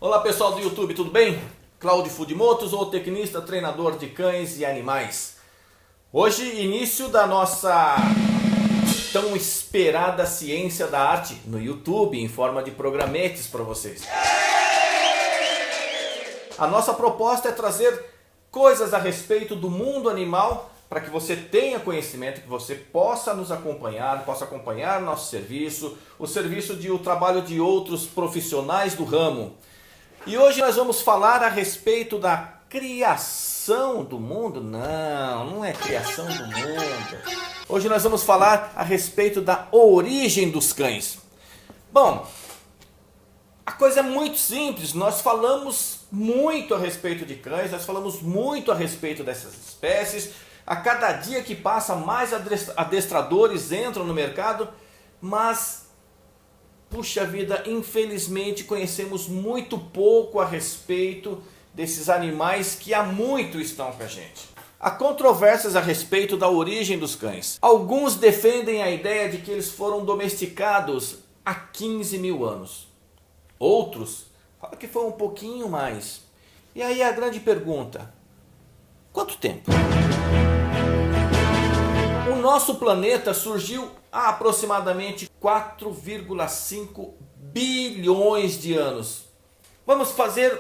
Olá pessoal do YouTube, tudo bem? Cláudio Fudimoto, zootecnista, treinador de cães e animais. Hoje, início da nossa tão esperada ciência da arte no YouTube, em forma de programetes para vocês. A nossa proposta é trazer coisas a respeito do mundo animal para que você tenha conhecimento, que você possa nos acompanhar, possa acompanhar nosso serviço, o serviço de o trabalho de outros profissionais do ramo. E hoje nós vamos falar a respeito da criação do mundo. Não é criação do mundo. Hoje nós vamos falar a respeito da origem dos cães. Bom, a coisa é muito simples. Nós falamos muito a respeito de cães, nós falamos muito a respeito dessas espécies. A cada dia que passa, mais adestradores entram no mercado, mas puxa vida, infelizmente conhecemos muito pouco a respeito desses animais que há muito estão com a gente. Há controvérsias a respeito da origem dos cães. Alguns defendem a ideia de que eles foram domesticados há 15 mil anos. Outros falam que foi um pouquinho mais. E aí a grande pergunta: quanto tempo? O nosso planeta surgiu há aproximadamente 4,5 bilhões de anos. Vamos fazer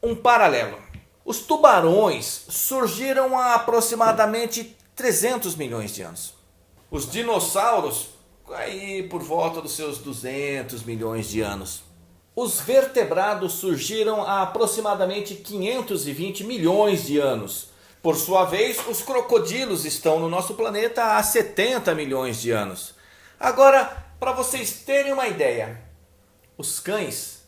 um paralelo. Os tubarões surgiram há aproximadamente 300 milhões de anos. Os dinossauros, aí por volta dos seus 200 milhões de anos. Os vertebrados surgiram há aproximadamente 520 milhões de anos. Por sua vez, os crocodilos estão no nosso planeta há 70 milhões de anos. Agora, para vocês terem uma ideia, os cães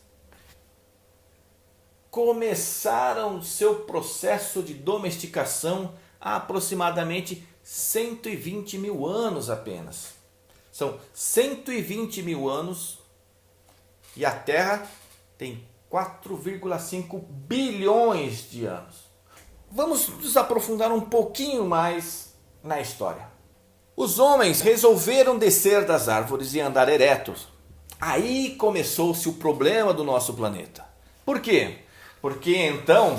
começaram seu processo de domesticação há aproximadamente 120 mil anos apenas. São 120 mil anos e a Terra tem 4,5 bilhões de anos. Vamos nos aprofundar um pouquinho mais na história. Os homens resolveram descer das árvores e andar eretos. Aí começou-se o problema do nosso planeta. Por quê? Porque então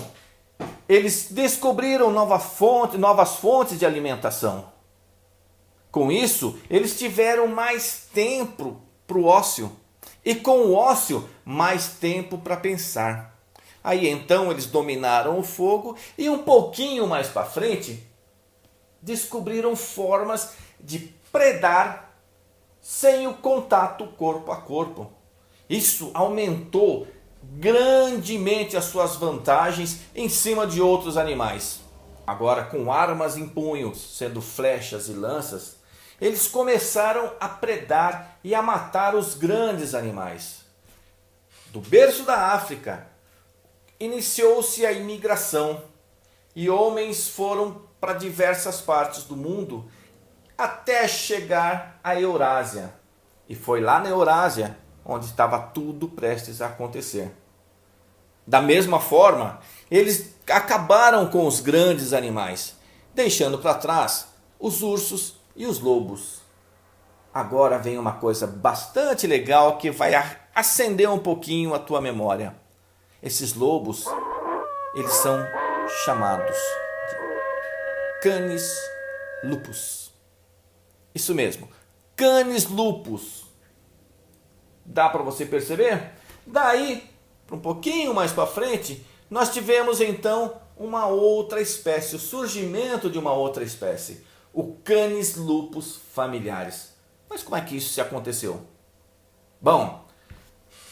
eles descobriram novas fontes de alimentação. Com isso, eles tiveram mais tempo para o ócio. E com o ócio, mais tempo para pensar. Aí então eles dominaram o fogo e um pouquinho mais para frente descobriram formas de predar sem o contato corpo a corpo. Isso aumentou grandemente as suas vantagens em cima de outros animais. Agora, com armas em punhos, sendo flechas e lanças, eles começaram a predar e a matar os grandes animais. Do berço da África, iniciou-se a imigração e homens foram para diversas partes do mundo até chegar à Eurásia. E foi lá na Eurásia onde estava tudo prestes a acontecer. Da mesma forma, eles acabaram com os grandes animais, deixando para trás os ursos e os lobos. Agora vem uma coisa bastante legal que vai acender um pouquinho a tua memória. Esses lobos, eles são chamados de Canis lupus. Isso mesmo, Canis lupus. Dá para você perceber? Daí, um pouquinho mais para frente, nós tivemos então uma outra espécie, o surgimento de uma outra espécie, o Canis lupus familiaris. Mas como é que isso se aconteceu? Bom,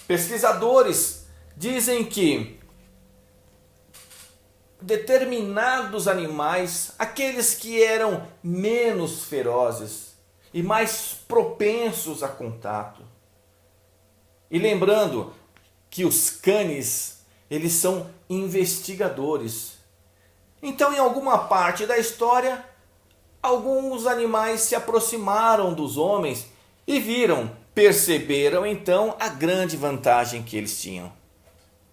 pesquisadores dizem que determinados animais, aqueles que eram menos ferozes e mais propensos a contato. E lembrando que os canis, eles são investigadores. Então, em alguma parte da história, alguns animais se aproximaram dos homens e perceberam então a grande vantagem que eles tinham.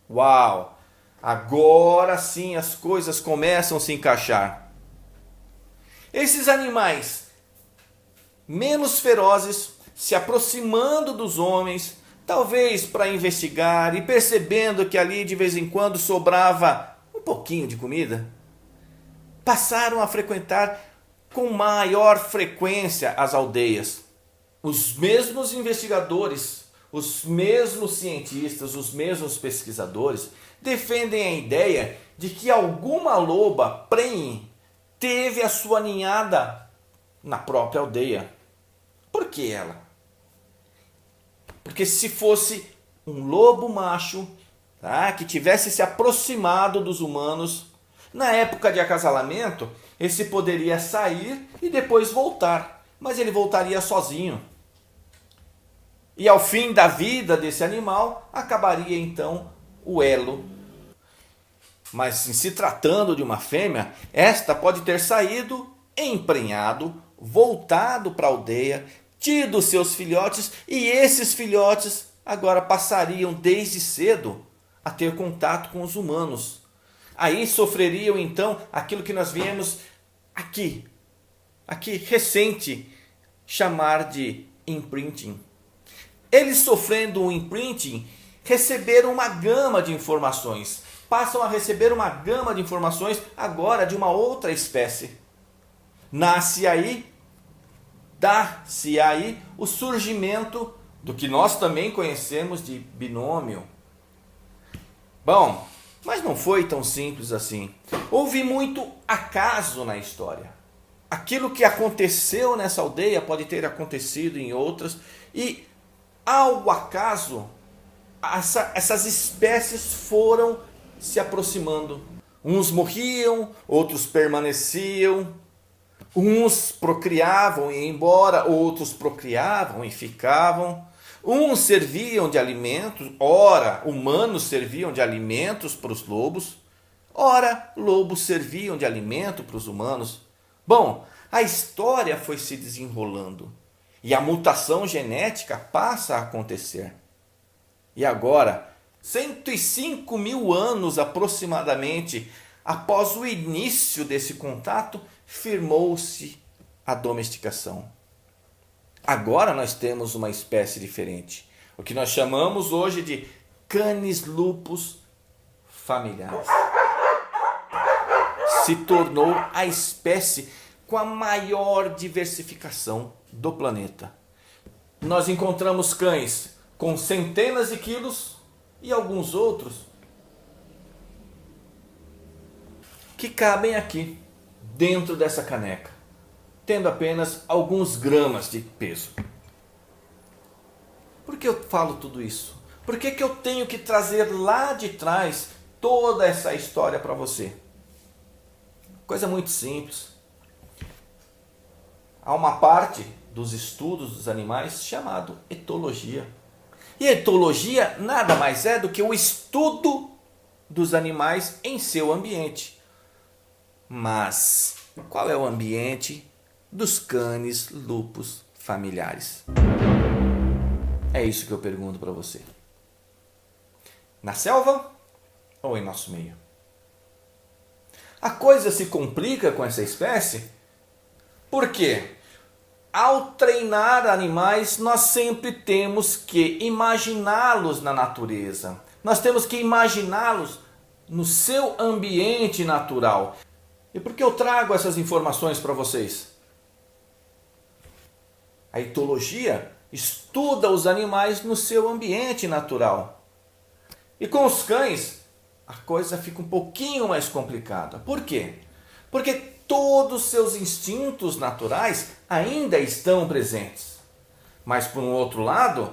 Uau! Agora sim as coisas começam a se encaixar. Esses animais menos ferozes se aproximando dos homens talvez para investigar e percebendo que ali de vez em quando sobrava um pouquinho de comida, passaram a frequentar com maior frequência as aldeias. Os mesmos investigadores, os mesmos cientistas, os mesmos pesquisadores defendem a ideia de que alguma loba prenhe teve a sua ninhada na própria aldeia. Por que ela? Porque se fosse um lobo macho, tá, que tivesse se aproximado dos humanos, na época de acasalamento, esse poderia sair e depois voltar, mas ele voltaria sozinho. E ao fim da vida desse animal, acabaria então o elo. Mas em se tratando de uma fêmea, esta pode ter saído, emprenhado, voltado para a aldeia, tido seus filhotes, e esses filhotes agora passariam desde cedo a ter contato com os humanos. Aí sofreriam então aquilo que nós viemos aqui recente, chamar de imprinting. Eles sofrendo um imprinting, receberam uma gama de informações. Passam a receber uma gama de informações agora de uma outra espécie. Dá-se aí o surgimento do que nós também conhecemos de binômio. Bom, mas não foi tão simples assim. Houve muito acaso na história. Aquilo que aconteceu nessa aldeia pode ter acontecido em outras, e ao acaso, essas espécies foram se aproximando. Uns morriam, outros permaneciam. Uns procriavam e iam embora, outros procriavam e ficavam. Uns serviam de alimentos, ora humanos serviam de alimentos para os lobos, ora lobos serviam de alimento para os humanos. Bom, a história foi se desenrolando e a mutação genética passa a acontecer. E agora, 105 mil anos aproximadamente após o início desse contato, firmou-se a domesticação. Agora nós temos uma espécie diferente, o que nós chamamos hoje de Canis lupus familiares. Se tornou a espécie com a maior diversificação do planeta. Nós encontramos cães com centenas de quilos e alguns outros que cabem aqui, dentro dessa caneca, tendo apenas alguns gramas de peso. Por que eu falo tudo isso? Por que eu tenho que trazer lá de trás toda essa história para você? Coisa muito simples. Há uma parte dos estudos dos animais chamado etologia. E a etologia nada mais é do que o estudo dos animais em seu ambiente. Mas qual é o ambiente dos Canis lupus familiares? É isso que eu pergunto para você. Na selva ou em nosso meio? A coisa se complica com essa espécie porque, ao treinar animais, nós sempre temos que imaginá-los na natureza. Nós temos que imaginá-los no seu ambiente natural. E por que eu trago essas informações para vocês? A etologia estuda os animais no seu ambiente natural. E com os cães, a coisa fica um pouquinho mais complicada. Por quê? Porque todos os seus instintos naturais ainda estão presentes. Mas, por um outro lado,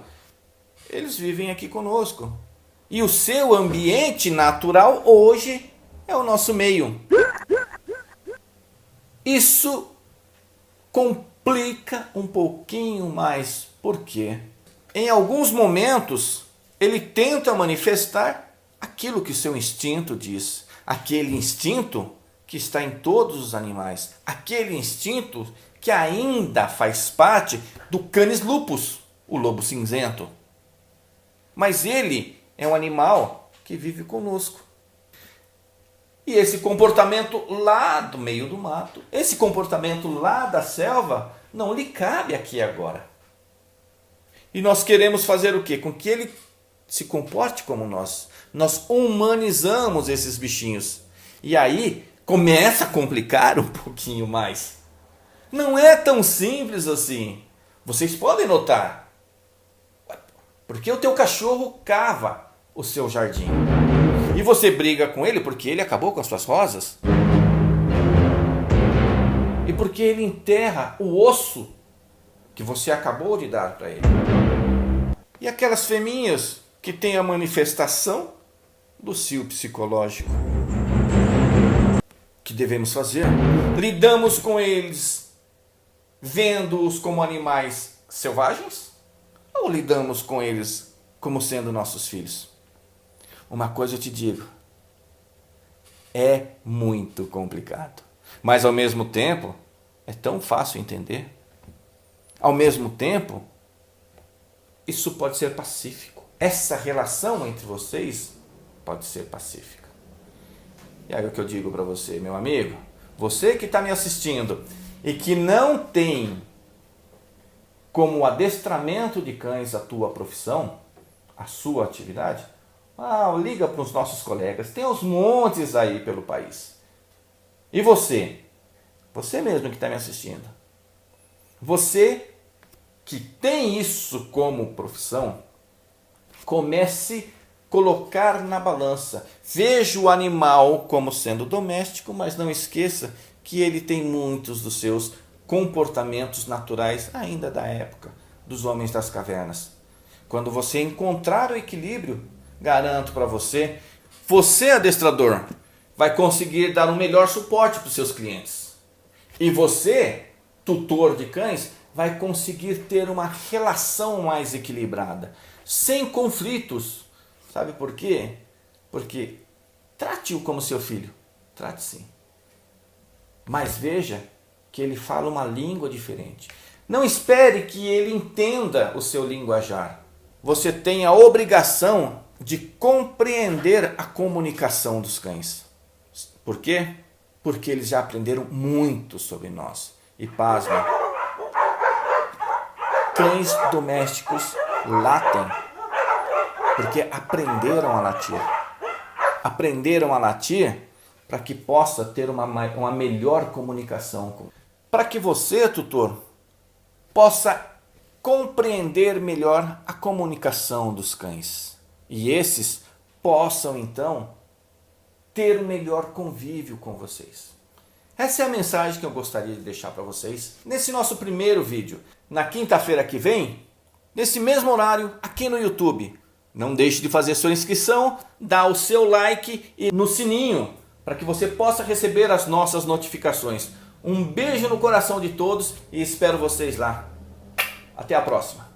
eles vivem aqui conosco. E o seu ambiente natural hoje é o nosso meio. Isso complica um pouquinho mais. Por quê? Em alguns momentos, ele tenta manifestar aquilo que o seu instinto diz. Aquele instinto que está em todos os animais. Aquele instinto que ainda faz parte do Canis lupus, o lobo cinzento. Mas ele é um animal que vive conosco. E esse comportamento lá do meio do mato, esse comportamento lá da selva, não lhe cabe aqui agora. E nós queremos fazer o quê? Com que ele se comporte como nós. Nós humanizamos esses bichinhos. E aí começa a complicar um pouquinho mais. Não é tão simples assim. Vocês podem notar. Porque o teu cachorro cava o seu jardim. E você briga com ele porque ele acabou com as suas rosas? E porque ele enterra o osso que você acabou de dar para ele? E aquelas fêmeas que têm a manifestação do cio psicológico? O que devemos fazer? Lidamos com eles vendo-os como animais selvagens? Ou lidamos com eles como sendo nossos filhos? Uma coisa eu te digo, é muito complicado, mas ao mesmo tempo é tão fácil entender. Ao mesmo tempo, isso pode ser pacífico. Essa relação entre vocês pode ser pacífica. E aí o que eu digo para você, meu amigo, você que está me assistindo e que não tem como adestramento de cães a tua profissão, a sua atividade, liga para os nossos colegas, tem uns montes aí pelo país. E você mesmo que está me assistindo, você que tem isso como profissão, comece a colocar na balança. Veja o animal como sendo doméstico, mas não esqueça que ele tem muitos dos seus comportamentos naturais ainda da época dos homens das cavernas. Quando você encontrar o equilíbrio, garanto para você, adestrador, vai conseguir dar um melhor suporte para os seus clientes. E você, tutor de cães, vai conseguir ter uma relação mais equilibrada, sem conflitos. Sabe por quê? Porque trate-o como seu filho, trate sim. Mas veja que ele fala uma língua diferente. Não espere que ele entenda o seu linguajar. Você tem a obrigação de compreender a comunicação dos cães. Por quê? Porque eles já aprenderam muito sobre nós. E pasmem, cães domésticos latem porque aprenderam a latir. Aprenderam a latir para que possa ter uma melhor comunicação. Para que você, tutor, possa compreender melhor a comunicação dos cães. E esses possam, então, ter um melhor convívio com vocês. Essa é a mensagem que eu gostaria de deixar para vocês nesse nosso primeiro vídeo. Na quinta-feira que vem, nesse mesmo horário, aqui no YouTube. Não deixe de fazer sua inscrição, dar o seu like e no sininho, para que você possa receber as nossas notificações. Um beijo no coração de todos e espero vocês lá. Até a próxima.